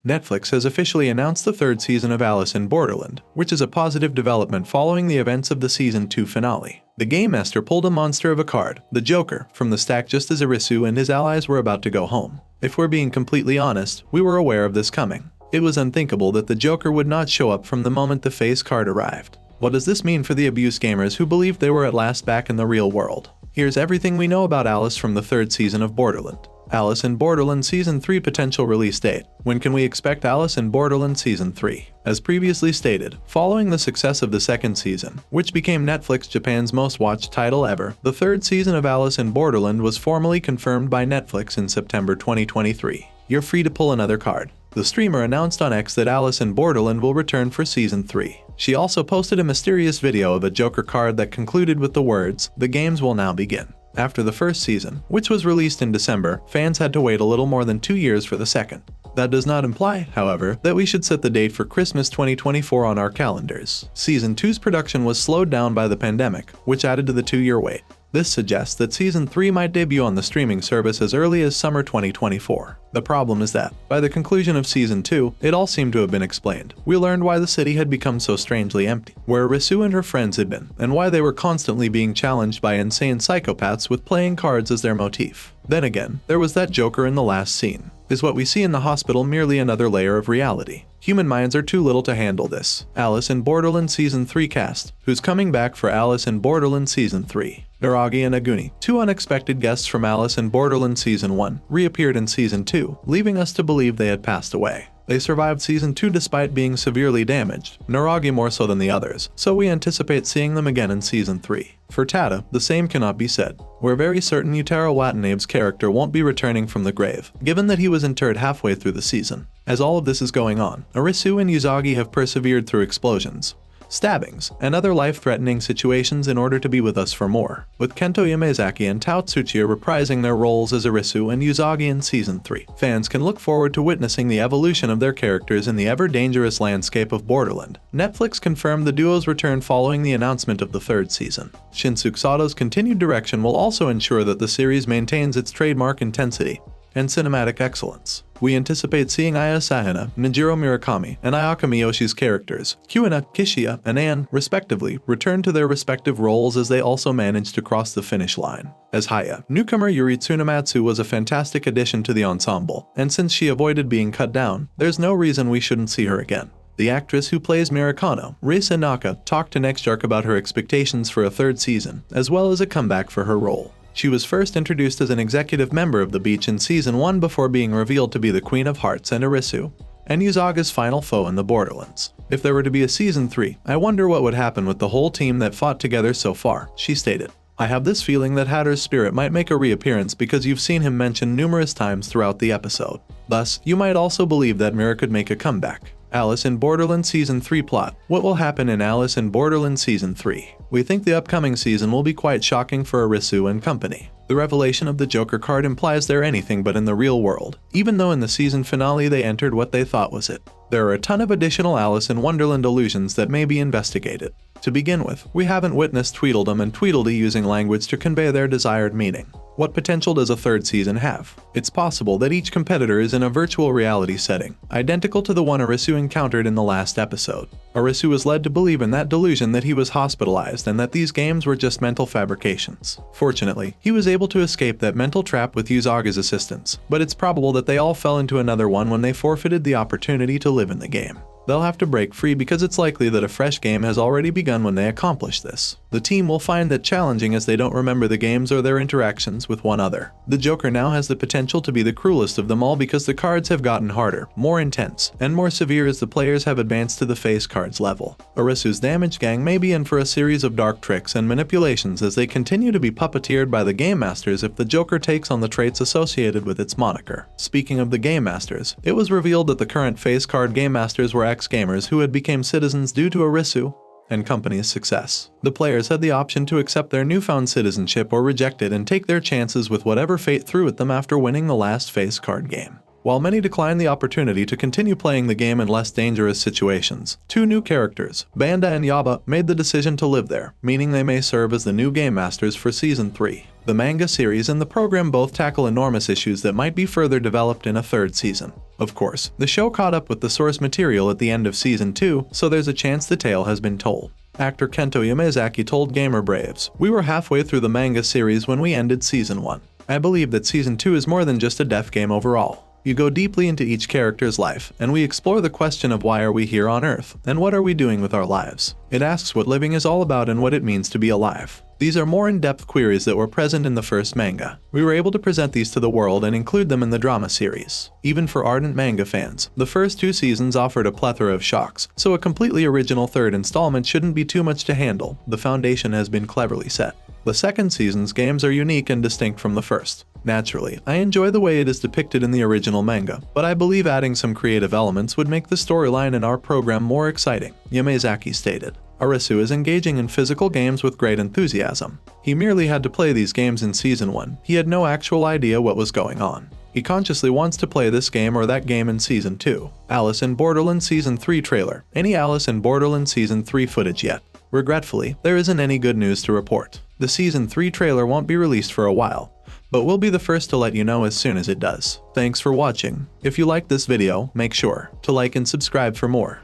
Netflix has officially announced the third season of Alice in Borderland, which is a positive development following the events of the Season 2 finale. The Game Master pulled a monster of a card, the Joker, from the stack just as Arisu and his allies were about to go home. If we're being completely honest, we were aware of this coming. It was unthinkable that the Joker would not show up from the moment the face card arrived. What does this mean for the abuse gamers who believed they were at last back in the real world? Here's everything we know about Alice from the third season of Borderland. Alice in Borderland Season 3 potential release date. When can we expect Alice in Borderland Season 3? As previously stated, following the success of the second season, which became Netflix Japan's most watched title ever, the third season of Alice in Borderland was formally confirmed by Netflix in September 2023. You're free to pull another card. The streamer announced on X that Alice in Borderland will return for Season 3. She also posted a mysterious video of a Joker card that concluded with the words, "The games will now begin." After the first season, which was released in December, fans had to wait a little more than 2 years for the second. That does not imply, however, that we should set the date for Christmas 2024 on our calendars. Season 2's production was slowed down by the pandemic, which added to the 2-year wait. This suggests that Season 3 might debut on the streaming service as early as summer 2024. The problem is that, by the conclusion of Season 2, it all seemed to have been explained. We learned why the city had become so strangely empty, where Arisu and her friends had been, and why they were constantly being challenged by insane psychopaths with playing cards as their motif. Then again, there was that Joker in the last scene. Is what we see in the hospital merely another layer of reality? Human minds are too little to handle this. Alice in Borderland Season 3 cast. Who's coming back for Alice in Borderland Season 3? Naragi and Aguni, two unexpected guests from Alice in Borderland Season 1, reappeared in Season 2, leaving us to believe they had passed away. They survived Season 2 despite being severely damaged, Naragi more so than the others, so we anticipate seeing them again in Season 3. For Tada, the same cannot be said. We're very certain Yutaro Watanabe's character won't be returning from the grave, given that he was interred halfway through the season. As all of this is going on, Arisu and Yuzagi have persevered through explosions, stabbings, and other life-threatening situations in order to be with us for more, with Kento Yamazaki and Tao Tsuchiya reprising their roles as Arisu and Yuzagi in Season 3. Fans can look forward to witnessing the evolution of their characters in the ever-dangerous landscape of Borderland. Netflix confirmed the duo's return following the announcement of the third season. Shinsuke Sato's continued direction will also ensure that the series maintains its trademark intensity and cinematic excellence. We anticipate seeing Aya Sahana, Nijiro Murakami, and Ayaka Miyoshi's characters, Kuina, Kishiya, and Anne, respectively, return to their respective roles as they also manage to cross the finish line. As Haya, newcomer Yuri Tsunamatsu was a fantastic addition to the ensemble, and since she avoided being cut down, there's no reason we shouldn't see her again. The actress who plays Mirakano, Reisa Naka, talked to Nextark about her expectations for a third season, as well as a comeback for her role. She was first introduced as an executive member of the Beach in Season 1 before being revealed to be the Queen of Hearts and Arisu, and Yuzaga's final foe in the Borderlands. If there were to be a Season 3, I wonder what would happen with the whole team that fought together so far, she stated. I have this feeling that Hatter's spirit might make a reappearance because you've seen him mentioned numerous times throughout the episode. Thus, you might also believe that Mira could make a comeback. Alice in Borderland Season 3 plot. What will happen in Alice in Borderland Season 3? We think the upcoming season will be quite shocking for Arisu and company. The revelation of the Joker card implies they're anything but in the real world, even though in the season finale they entered what they thought was it. There are a ton of additional Alice in Wonderland illusions that may be investigated. To begin with, we haven't witnessed Tweedledum and Tweedledee using language to convey their desired meaning. What potential does a third season have? It's possible that each competitor is in a virtual reality setting, identical to the one Arisu encountered in the last episode. Arisu was led to believe in that delusion that he was hospitalized and that these games were just mental fabrications. Fortunately, he was able to escape that mental trap with Yuzaga's assistance, but it's probable that they all fell into another one when they forfeited the opportunity to live in the game. They'll have to break free because it's likely that a fresh game has already begun when they accomplish this. The team will find that challenging as they don't remember the games or their interactions with one another. The Joker now has the potential to be the cruelest of them all because the cards have gotten harder, more intense, and more severe as the players have advanced to the face cards level. Arisu's damage gang may be in for a series of dark tricks and manipulations as they continue to be puppeteered by the Game Masters if the Joker takes on the traits associated with its moniker. Speaking of the Game Masters, it was revealed that the current face card Game Masters were ex-gamers who had become citizens due to Arisu and company's success. The players had the option to accept their newfound citizenship or reject it and take their chances with whatever fate threw at them after winning the last face card game. While many declined the opportunity to continue playing the game in less dangerous situations, two new characters, Banda and Yaba, made the decision to live there, meaning they may serve as the new Game Masters for Season 3. The manga series and the program both tackle enormous issues that might be further developed in a third season. Of course, the show caught up with the source material at the end of Season 2, so there's a chance the tale has been told. Actor Kento Yamazaki told Gamer Braves, "We were halfway through the manga series when we ended Season 1. I believe that Season 2 is more than just a death game overall. You go deeply into each character's life, and we explore the question of why are we here on Earth, and what are we doing with our lives. It asks what living is all about and what it means to be alive." These are more in-depth queries that were present in the first manga. We were able to present these to the world and include them in the drama series. Even for ardent manga fans, the first 2 seasons offered a plethora of shocks, so a completely original third installment shouldn't be too much to handle. The foundation has been cleverly set. The second season's games are unique and distinct from the first. Naturally, I enjoy the way it is depicted in the original manga, but I believe adding some creative elements would make the storyline in our program more exciting, Yamazaki stated. Arisu is engaging in physical games with great enthusiasm. He merely had to play these games in Season 1. He had no actual idea what was going on. He consciously wants to play this game or that game in Season 2. Alice in Borderland Season 3 trailer. Any Alice in Borderland Season 3 footage yet? Regretfully, there isn't any good news to report. The Season 3 trailer won't be released for a while, but we'll be the first to let you know as soon as it does. Thanks for watching. If you liked this video, make sure to like and subscribe for more.